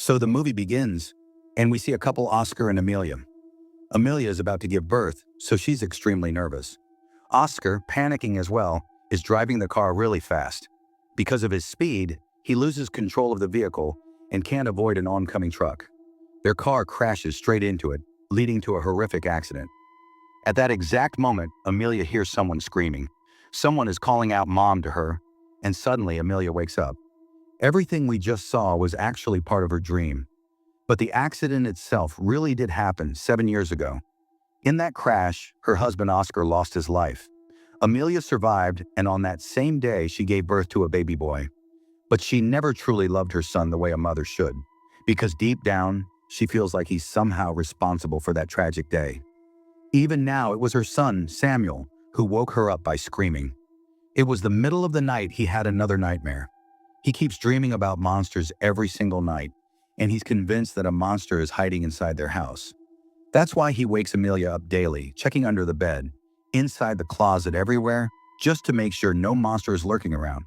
So the movie begins, and we see a couple, Oscar and Amelia. Amelia is about to give birth, so she's extremely nervous. Oscar, panicking as well, is driving the car really fast. Because of his speed, he loses control of the vehicle and can't avoid an oncoming truck. Their car crashes straight into it, leading to a horrific accident. At that exact moment, Amelia hears someone screaming. Someone is calling out mom to her, and suddenly Amelia wakes up. Everything we just saw was actually part of her dream. But the accident itself really did happen 7 years ago. In that crash, her husband Oscar lost his life. Amelia survived, and on that same day she gave birth to a baby boy. But she never truly loved her son the way a mother should, because deep down, she feels like he's somehow responsible for that tragic day. Even now, it was her son, Samuel, who woke her up by screaming. It was the middle of the night he had another nightmare. He keeps dreaming about monsters every single night, and he's convinced that a monster is hiding inside their house. That's why he wakes Amelia up daily, checking under the bed, inside the closet, everywhere, just to make sure no monster is lurking around.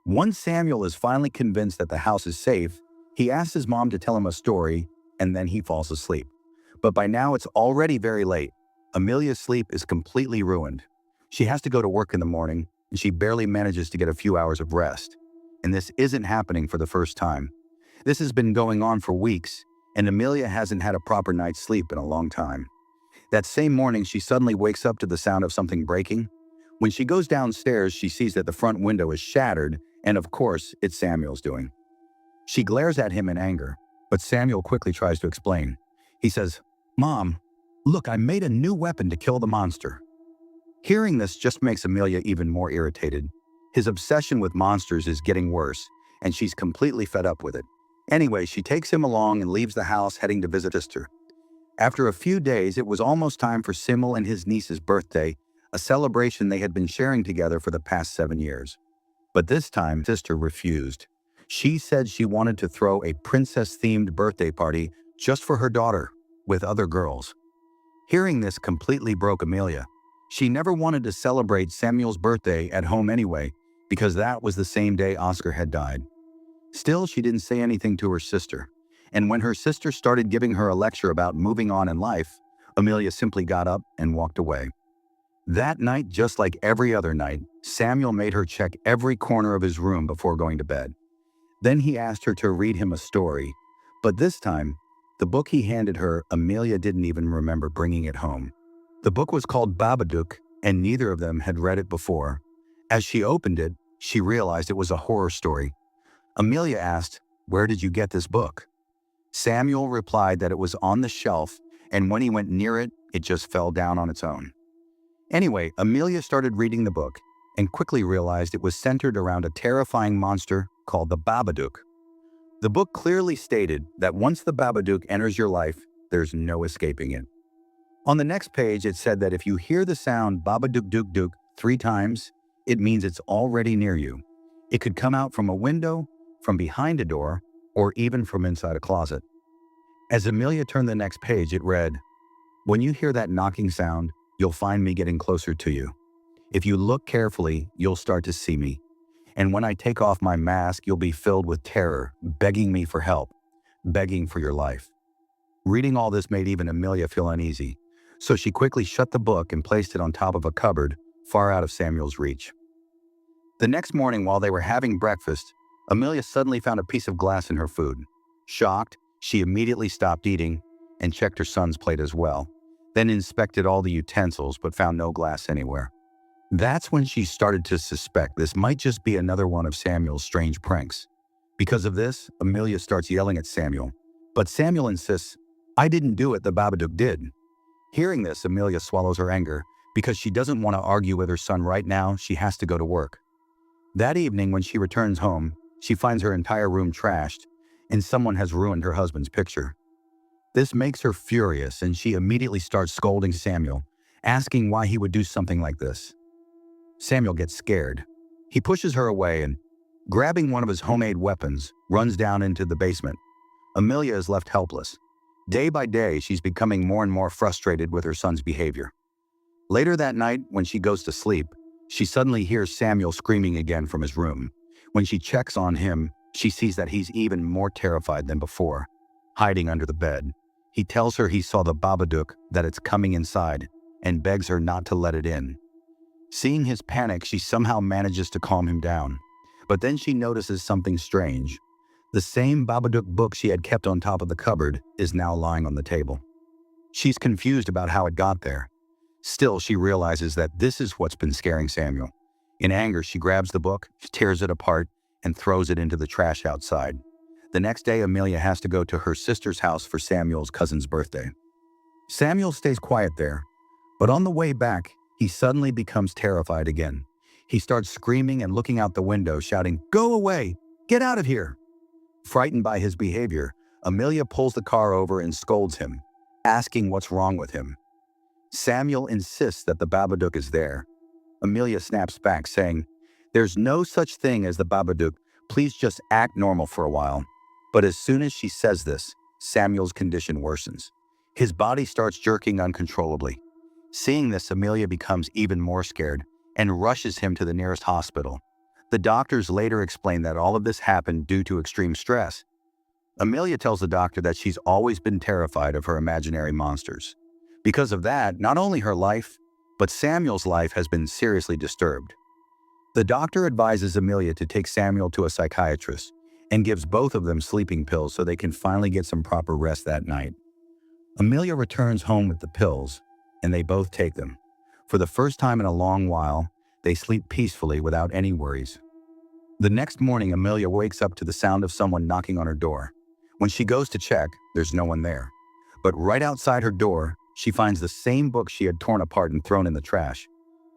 Once Samuel is finally convinced that the house is safe, he asks his mom to tell him a story, and then he falls asleep. But by now it's already very late. Amelia's sleep is completely ruined. She has to go to work in the morning, and she barely manages to get a few hours of rest. And this isn't happening for the first time. This has been going on for weeks, and Amelia hasn't had a proper night's sleep in a long time. That same morning, she suddenly wakes up to the sound of something breaking. When she goes downstairs, she sees that the front window is shattered, and of course, it's Samuel's doing. She glares at him in anger, but Samuel quickly tries to explain. He says, "Mom, look, I made a new weapon to kill the monster." Hearing this just makes Amelia even more irritated. His obsession with monsters is getting worse, and she's completely fed up with it. Anyway, she takes him along and leaves the house, heading to visit sister. After a few days, it was almost time for Simmel and his niece's birthday, a celebration they had been sharing together for the past 7 years. But this time, sister refused. She said she wanted to throw a princess-themed birthday party just for her daughter, with other girls. Hearing this completely broke Amelia. She never wanted to celebrate Samuel's birthday at home anyway, because that was the same day Oscar had died. Still, she didn't say anything to her sister, and when her sister started giving her a lecture about moving on in life, Amelia simply got up and walked away. That night, just like every other night, Samuel made her check every corner of his room before going to bed. Then he asked her to read him a story, but this time, the book he handed her, Amelia didn't even remember bringing it home. The book was called Babadook, and neither of them had read it before. As she opened it, she realized it was a horror story. Amelia asked, "Where did you get this book?" Samuel replied that it was on the shelf, and when he went near it, it just fell down on its own. Anyway, Amelia started reading the book and quickly realized it was centered around a terrifying monster called the Babadook. The book clearly stated that once the Babadook enters your life, there's no escaping it. On the next page, it said that if you hear the sound Babadook Dook Dook 3 times, it means it's already near you. It could come out from a window, from behind a door, or even from inside a closet. As Amelia turned the next page, it read, "When you hear that knocking sound, you'll find me getting closer to you. If you look carefully, you'll start to see me. And when I take off my mask, you'll be filled with terror, begging me for help, begging for your life." Reading all this made even Amelia feel uneasy, so she quickly shut the book and placed it on top of a cupboard, far out of Samuel's reach. The next morning, while they were having breakfast, Amelia suddenly found a piece of glass in her food. Shocked, she immediately stopped eating and checked her son's plate as well, then inspected all the utensils but found no glass anywhere. That's when she started to suspect this might just be another one of Samuel's strange pranks. Because of this, Amelia starts yelling at Samuel, but Samuel insists, "I didn't do it, the Babadook did." Hearing this, Amelia swallows her anger. Because she doesn't want to argue with her son right now, she has to go to work. That evening, when she returns home, she finds her entire room trashed, and someone has ruined her husband's picture. This makes her furious, and she immediately starts scolding Samuel, asking why he would do something like this. Samuel gets scared. He pushes her away and, grabbing one of his homemade weapons, runs down into the basement. Amelia is left helpless. Day by day, she's becoming more and more frustrated with her son's behavior. Later that night, when she goes to sleep, she suddenly hears Samuel screaming again from his room. When she checks on him, She sees that he's even more terrified than before, hiding under the bed. He tells her he saw the Babadook, that it's coming inside, and begs her not to let it in. Seeing his panic, she somehow manages to calm him down. But then she notices something strange. The same Babadook book she had kept on top of the cupboard is now lying on the table. She's confused about how it got there. Still, she realizes that this is what's been scaring Samuel. In anger, she grabs the book, tears it apart, and throws it into the trash outside. The next day, Amelia has to go to her sister's house for Samuel's cousin's birthday. Samuel stays quiet there, but on the way back, he suddenly becomes terrified again. He starts screaming and looking out the window, shouting, "Go away! Get out of here!" Frightened by his behavior, Amelia pulls the car over and scolds him, asking what's wrong with him. Samuel insists that the Babadook is there. Amelia snaps back, saying, "There's no such thing as the Babadook. Please just act normal for a while." But as soon as she says this, Samuel's condition worsens. His body starts jerking uncontrollably. Seeing this, Amelia becomes even more scared and rushes him to the nearest hospital. The doctors later explain that all of this happened due to extreme stress. Amelia tells the doctor that she's always been terrified of her imaginary monsters. Because of that, not only her life, but Samuel's life has been seriously disturbed. The doctor advises Amelia to take Samuel to a psychiatrist and gives both of them sleeping pills so they can finally get some proper rest that night. Amelia returns home with the pills, and they both take them. For the first time in a long while, they sleep peacefully without any worries. The next morning, Amelia wakes up to the sound of someone knocking on her door. When she goes to check, there's no one there. But right outside her door, she finds the same book she had torn apart and thrown in the trash.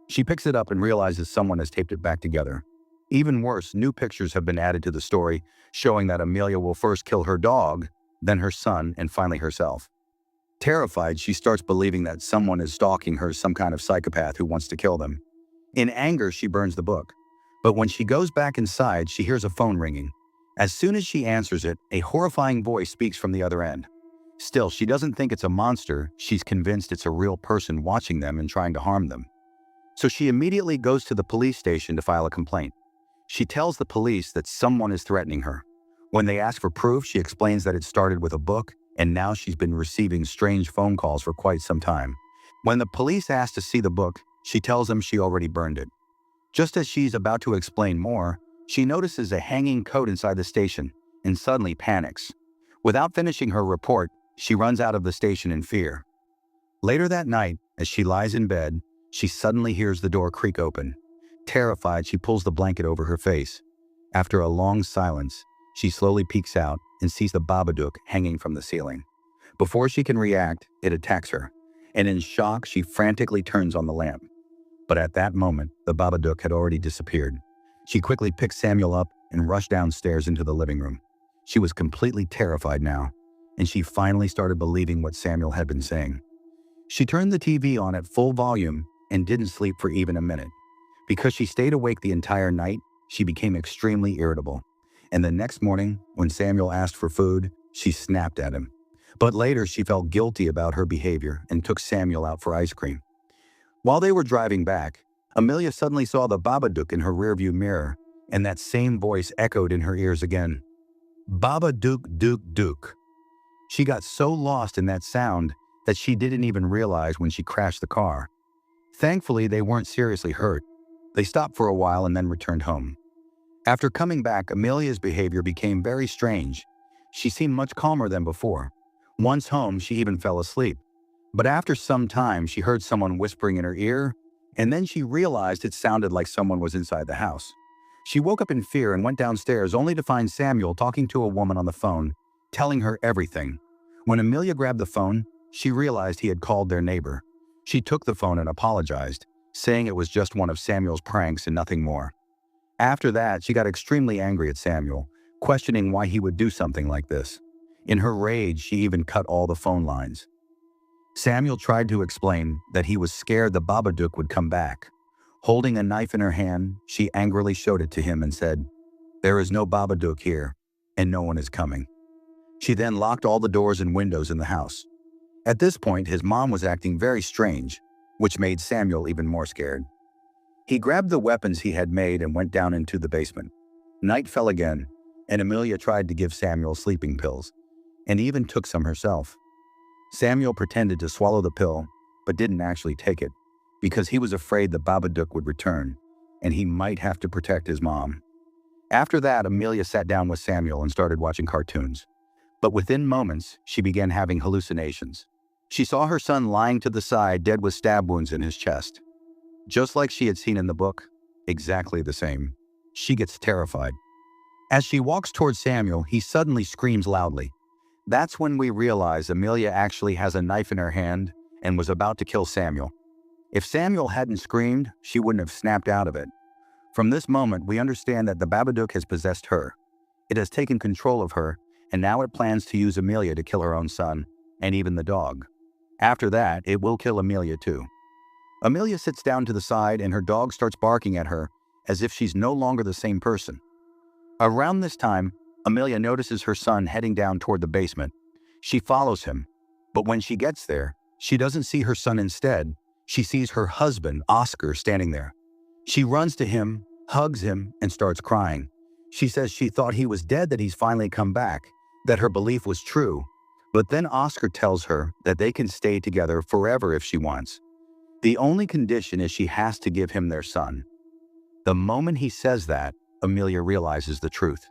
She picks it up and realizes someone has taped it back together. Even worse, new pictures have been added to the story, showing that Amelia will first kill her dog, then her son, and finally herself. Terrified, she starts believing that someone is stalking her, some kind of psychopath who wants to kill them. In anger, she burns the book. But when she goes back inside, she hears a phone ringing. As soon as she answers it, a horrifying voice speaks from the other end. Still, she doesn't think it's a monster. She's convinced it's a real person watching them and trying to harm them. So she immediately goes to the police station to file a complaint. She tells the police that someone is threatening her. When they ask for proof, she explains that it started with a book, and now she's been receiving strange phone calls for quite some time. When the police ask to see the book, she tells them she already burned it. Just as she's about to explain more, she notices a hanging coat inside the station and suddenly panics. Without finishing her report, she runs out of the station in fear. Later that night, as she lies in bed, she suddenly hears the door creak open. Terrified, she pulls the blanket over her face. After a long silence, she slowly peeks out and sees the Babadook hanging from the ceiling. Before she can react, it attacks her, and in shock, she frantically turns on the lamp. But at that moment, the Babadook had already disappeared. She quickly picked Samuel up and rushed downstairs into the living room. She was completely terrified now, and she finally started believing what Samuel had been saying. She turned the TV on at full volume and didn't sleep for even a minute. Because she stayed awake the entire night, she became extremely irritable. And the next morning, when Samuel asked for food, she snapped at him. But later, she felt guilty about her behavior and took Samuel out for ice cream. While they were driving back, Amelia suddenly saw the Babadook in her rearview mirror, and that same voice echoed in her ears again. Babadook, Dook, Dook. She got so lost in that sound that she didn't even realize when she crashed the car. Thankfully, they weren't seriously hurt. They stopped for a while and then returned home. After coming back, Amelia's behavior became very strange. She seemed much calmer than before. Once home, she even fell asleep. But after some time, she heard someone whispering in her ear, and then she realized it sounded like someone was inside the house. She woke up in fear and went downstairs only to find Samuel talking to a woman on the phone, telling her everything. When Amelia grabbed the phone, she realized he had called their neighbor. She took the phone and apologized, saying it was just one of Samuel's pranks and nothing more. After that, she got extremely angry at Samuel, questioning why he would do something like this. In her rage, she even cut all the phone lines. Samuel tried to explain that he was scared the Babadook would come back. Holding a knife in her hand, she angrily showed it to him and said, "There is no Babadook here, and no one is coming." She then locked all the doors and windows in the house. At this point, his mom was acting very strange, which made Samuel even more scared. He grabbed the weapons he had made and went down into the basement. Night fell again, and Amelia tried to give Samuel sleeping pills, and even took some herself. Samuel pretended to swallow the pill, but didn't actually take it, because he was afraid the Babadook would return, and he might have to protect his mom. After that, Amelia sat down with Samuel and started watching cartoons. But within moments, she began having hallucinations. She saw her son lying to the side, dead with stab wounds in his chest. Just like she had seen in the book, exactly the same. She gets terrified. As she walks towards Samuel, he suddenly screams loudly. That's when we realize Amelia actually has a knife in her hand and was about to kill Samuel. If Samuel hadn't screamed, she wouldn't have snapped out of it. From this moment, we understand that the Babadook has possessed her. It has taken control of her, and now it plans to use Amelia to kill her own son, and even the dog. After that, it will kill Amelia too. Amelia sits down to the side and her dog starts barking at her as if she's no longer the same person. Around this time, Amelia notices her son heading down toward the basement. She follows him, but when she gets there, she doesn't see her son instead. She sees her husband, Oscar, standing there. She runs to him, hugs him, and starts crying. She says she thought he was dead, that he's finally come back, that her belief was true. But then Oscar tells her that they can stay together forever if she wants. The only condition is she has to give him their son. The moment he says that, Amelia realizes the truth.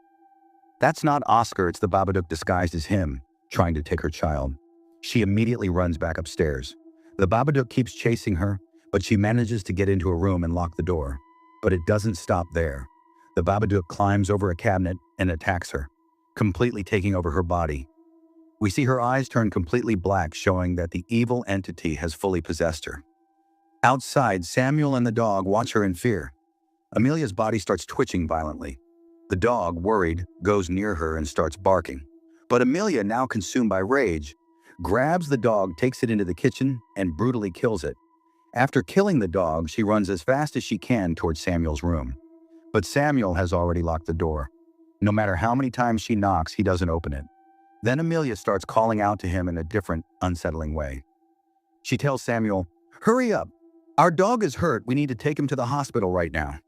That's not Oscar, it's the Babadook disguised as him, trying to take her child. She immediately runs back upstairs. The Babadook keeps chasing her, but she manages to get into a room and lock the door. But it doesn't stop there. The Babadook climbs over a cabinet and attacks her, completely taking over her body. We see her eyes turn completely black, showing that the evil entity has fully possessed her. Outside, Samuel and the dog watch her in fear. Amelia's body starts twitching violently. The dog, worried, goes near her and starts barking. But Amelia, now consumed by rage, grabs the dog, takes it into the kitchen, and brutally kills it. After killing the dog, she runs as fast as she can towards Samuel's room. But Samuel has already locked the door. No matter how many times she knocks, he doesn't open it. Then Amelia starts calling out to him in a different, unsettling way. She tells Samuel, "Hurry up! Our dog is hurt. We need to take him to the hospital right now."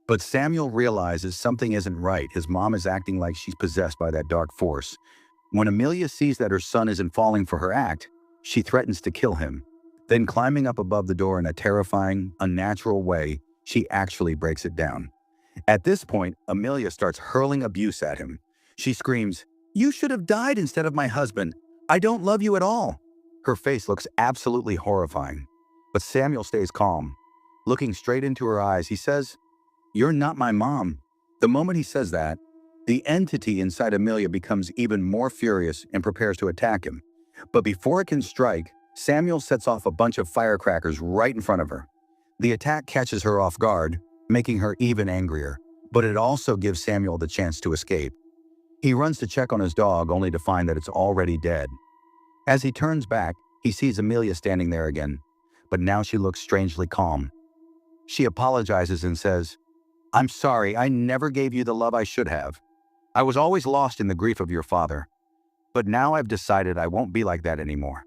But Samuel realizes something isn't right. His mom is acting like she's possessed by that dark force. When Amelia sees that her son isn't falling for her act, she threatens to kill him. Then, climbing up above the door in a terrifying, unnatural way, she actually breaks it down. At this point, Amelia starts hurling abuse at him. She screams, "You should have died instead of my husband. I don't love you at all." Her face looks absolutely horrifying. But Samuel stays calm. Looking straight into her eyes, he says, "You're not my mom." The moment he says that, the entity inside Amelia becomes even more furious and prepares to attack him. But before it can strike, Samuel sets off a bunch of firecrackers right in front of her. The attack catches her off guard, making her even angrier, but it also gives Samuel the chance to escape. He runs to check on his dog, only to find that it's already dead. As he turns back, he sees Amelia standing there again, but now she looks strangely calm. She apologizes and says, "I'm sorry, I never gave you the love I should have. I was always lost in the grief of your father. But now I've decided I won't be like that anymore.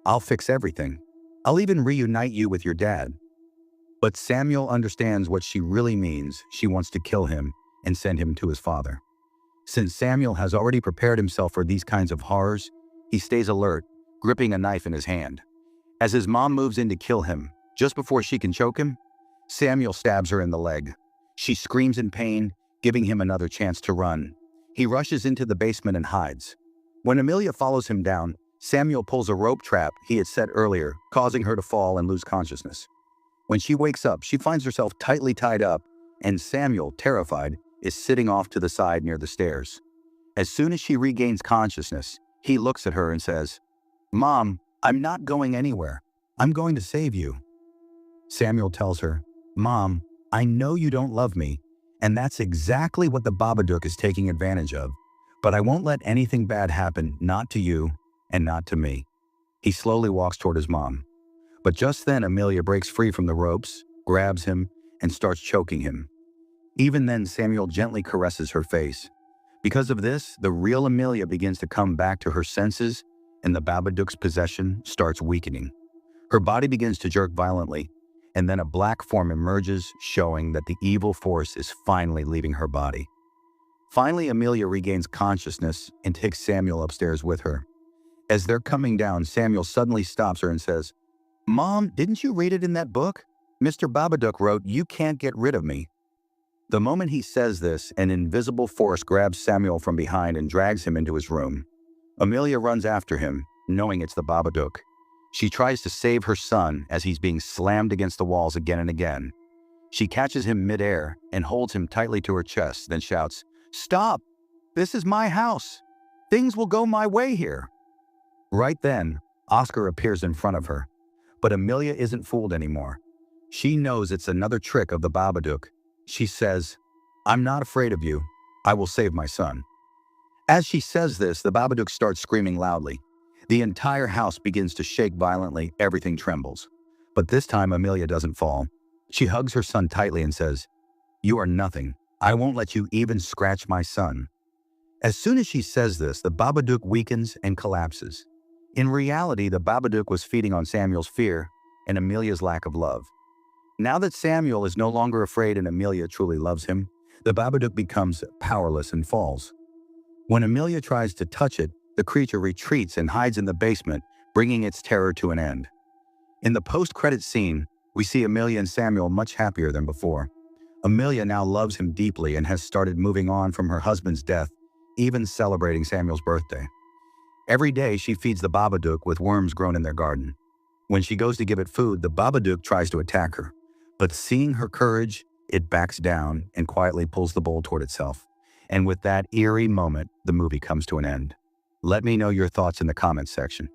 I'll fix everything. I'll even reunite you with your dad." But Samuel understands what she really means. She wants to kill him and send him to his father. Since Samuel has already prepared himself for these kinds of horrors, he stays alert, gripping a knife in his hand. As his mom moves in to kill him, just before she can choke him, Samuel stabs her in the leg. She screams in pain, giving him another chance to run. He rushes into the basement and hides. When Amelia follows him down, Samuel pulls a rope trap he had set earlier, causing her to fall and lose consciousness. When she wakes up, she finds herself tightly tied up, and Samuel, terrified, is sitting off to the side near the stairs. As soon as she regains consciousness, he looks at her and says, "Mom, I'm not going anywhere. I'm going to save you." Samuel tells her, "Mom, I know you don't love me, and that's exactly what the Babadook is taking advantage of. But I won't let anything bad happen, not to you and not to me." He slowly walks toward his mom. But just then, Amelia breaks free from the ropes, grabs him, and starts choking him. Even then, Samuel gently caresses her face. Because of this, the real Amelia begins to come back to her senses, and the Babadook's possession starts weakening. Her body begins to jerk violently, and then a black form emerges, showing that the evil force is finally leaving her body. Finally, Amelia regains consciousness and takes Samuel upstairs with her. As they're coming down, Samuel suddenly stops her and says, "Mom, didn't you read it in that book? Mr. Babadook wrote, 'You can't get rid of me.'" The moment he says this, an invisible force grabs Samuel from behind and drags him into his room. Amelia runs after him, knowing it's the Babadook. She tries to save her son as he's being slammed against the walls again and again. She catches him midair and holds him tightly to her chest, then shouts, "Stop! This is my house! Things will go my way here!" Right then, Oscar appears in front of her. But Amelia isn't fooled anymore. She knows it's another trick of the Babadook. She says, "I'm not afraid of you. I will save my son." As she says this, the Babadook starts screaming loudly. The entire house begins to shake violently, everything trembles. But this time Amelia doesn't fall. She hugs her son tightly and says, "You are nothing. I won't let you even scratch my son." As soon as she says this, the Babadook weakens and collapses. In reality, the Babadook was feeding on Samuel's fear and Amelia's lack of love. Now that Samuel is no longer afraid and Amelia truly loves him, the Babadook becomes powerless and falls. When Amelia tries to touch it, the creature retreats and hides in the basement, bringing its terror to an end. In the post-credit scene, we see Amelia and Samuel much happier than before. Amelia now loves him deeply and has started moving on from her husband's death, even celebrating Samuel's birthday. Every day, she feeds the Babadook with worms grown in their garden. When she goes to give it food, the Babadook tries to attack her. But seeing her courage, it backs down and quietly pulls the bowl toward itself. And with that eerie moment, the movie comes to an end. Let me know your thoughts in the comments section.